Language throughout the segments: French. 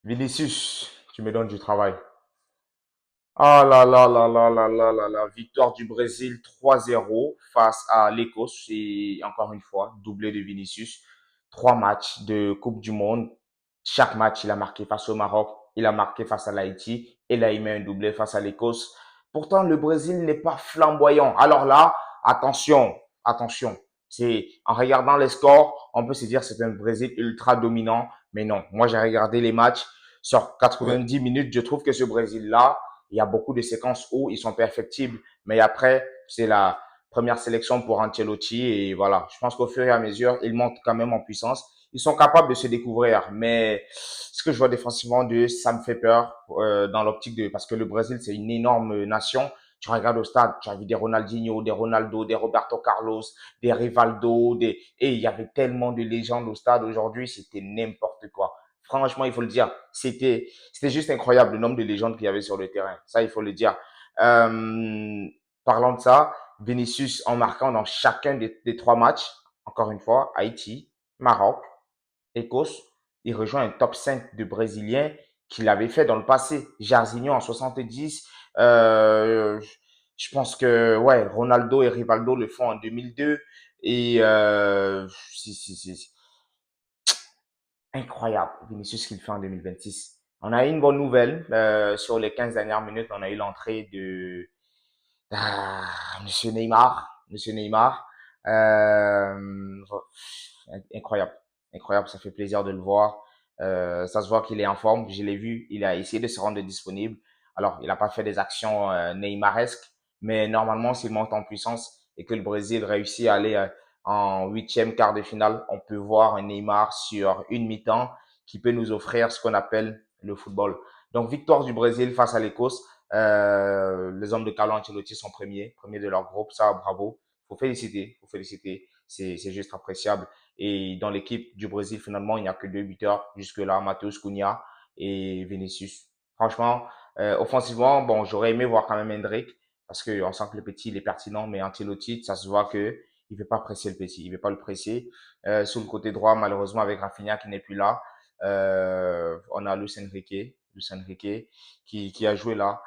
Vinicius, tu me donnes du travail. Ah là là là là là là là là. Victoire du Brésil 3-0 face à l'Écosse. Et encore une fois, doublé de Vinicius. Trois matchs de Coupe du Monde. Chaque match, il a marqué face au Maroc, il a marqué face à l'Haïti et là, il met un doublé face à l'Écosse. Pourtant, le Brésil n'est pas flamboyant. Alors là, attention, attention. C'est en regardant les scores, on peut se dire que c'est un Brésil ultra dominant, mais non. Moi, j'ai regardé les matchs sur Ouais. 90 minutes. Je trouve que ce Brésil-là, il y a beaucoup de séquences où ils sont perfectibles, mais après, c'est la première sélection pour Ancelotti et voilà. Je pense qu'au fur et à mesure, ils montent quand même en puissance. Ils sont capables de se découvrir, mais ce que je vois défensivement d'eux, ça me fait peur dans l'optique de parce que le Brésil c'est une énorme nation. Tu regardes au stade, tu as vu des Ronaldinho, des Ronaldo, des Roberto Carlos, des Rivaldo, et il y avait tellement de légendes au stade aujourd'hui, c'était n'importe quoi. Franchement, il faut le dire, c'était juste incroyable le nombre de légendes qu'il y avait sur le terrain. Ça, il faut le dire. Euh, Parlant de ça, Vinicius en marquant dans chacun des trois matchs, encore une fois, Haïti, Maroc, Écosse, il rejoint un top 5 de Brésiliens qu'il avait fait dans le passé. Jairzinho en 70. Euh, je pense que ouais, Ronaldo et Rivaldo le font en 2002. Et c'est incroyable, Vinicius qu'il fait en 2026. On a eu une bonne nouvelle. Sur les 15 dernières minutes, on a eu l'entrée de Monsieur Neymar. Monsieur Neymar. Euh, Incroyable. Incroyable, ça fait plaisir de le voir. Ça se voit qu'il est en forme. Je l'ai vu, il a essayé de se rendre disponible. Alors, il n'a pas fait des actions neymaresques, mais normalement, s'il monte en puissance et que le Brésil réussit à aller en huitième quart de finale, on peut voir un Neymar sur une mi-temps qui peut nous offrir ce qu'on appelle le football. Donc, victoire du Brésil face à l'Écosse. Les hommes de Carlo Ancelotti sont premiers de leur groupe. Ça, bravo. Faut féliciter, faut féliciter. C'est juste appréciable. Et dans l'équipe du Brésil, finalement, il n'y a que deux buteurs jusque-là, Matheus Cunha et Vinicius. Franchement, offensivement, bon, j'aurais aimé voir quand même Hendrick parce que on sent que le petit, il est pertinent, mais Ancelotti, ça se voit que il veut pas presser le petit, il veut pas le presser. Sur le côté droit, malheureusement, avec Rafinha qui n'est plus là, on a Luis Enrique qui a joué là.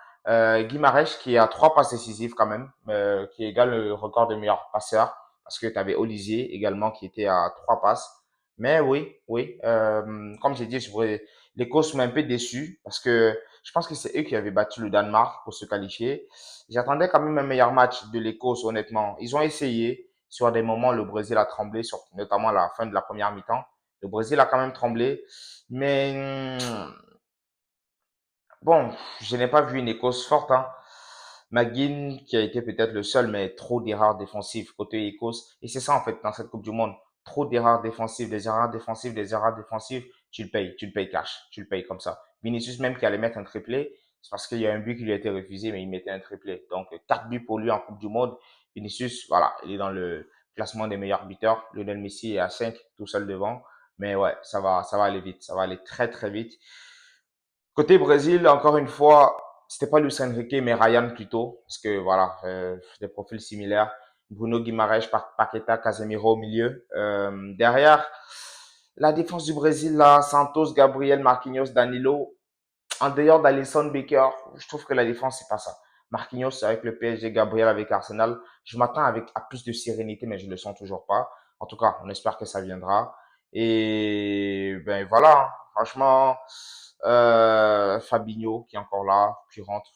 Guimarães qui a trois passes décisives quand même, qui égale le record de meilleur passeur parce que tu avais Olivier également qui était à trois passes. Mais oui, oui, comme j'ai dit, l'Écosse m'a un peu déçu parce que je pense que c'est eux qui avaient battu le Danemark pour se qualifier. J'attendais quand même un meilleur match de l'Écosse, honnêtement. Ils ont essayé. Sur des moments, le Brésil a tremblé, notamment à la fin de la première mi-temps. Le Brésil a quand même tremblé. Mais bon, je n'ai pas vu une Écosse forte, hein. McGinn, qui a été peut-être le seul, mais trop d'erreurs défensives côté Écosse. Et c'est ça, en fait, dans cette Coupe du Monde. Trop d'erreurs défensives, des erreurs défensives, des erreurs défensives. Tu le payes cash. Tu le payes comme ça. Vinicius, même qui allait mettre un triplé, c'est parce qu'il y a un but qui lui a été refusé, mais il mettait un triplé. Donc, 4 buts pour lui en Coupe du Monde. Vinicius, voilà, il est dans le classement des meilleurs buteurs. Lionel Messi est à 5, tout seul devant. Mais ouais, ça va aller vite. Ça va aller très, très vite. Côté Brésil, encore une fois, c'était pas Luis Enrique, mais Ryan plutôt, parce que voilà, des profils similaires. Bruno Guimaraes, Paqueta, Casemiro au milieu. Derrière, la défense du Brésil, là, Santos, Gabriel, Marquinhos, Danilo. En dehors d'Alisson Becker, je trouve que la défense, c'est pas ça. Marquinhos avec le PSG, Gabriel avec Arsenal. Je m'attends à plus de sérénité, mais je le sens toujours pas. En tout cas, on espère que ça viendra. Et ben voilà, hein. Franchement, Fabinho qui est encore là, qui rentre,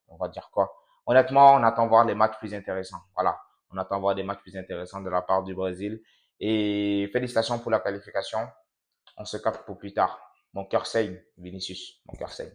on va dire quoi. Honnêtement, on attend voir les matchs plus intéressants. Voilà, on attend voir des matchs plus intéressants de la part du Brésil. Et félicitations pour la qualification. On se capte pour plus tard. Mon cœur saigne, Vinicius. Mon cœur saigne.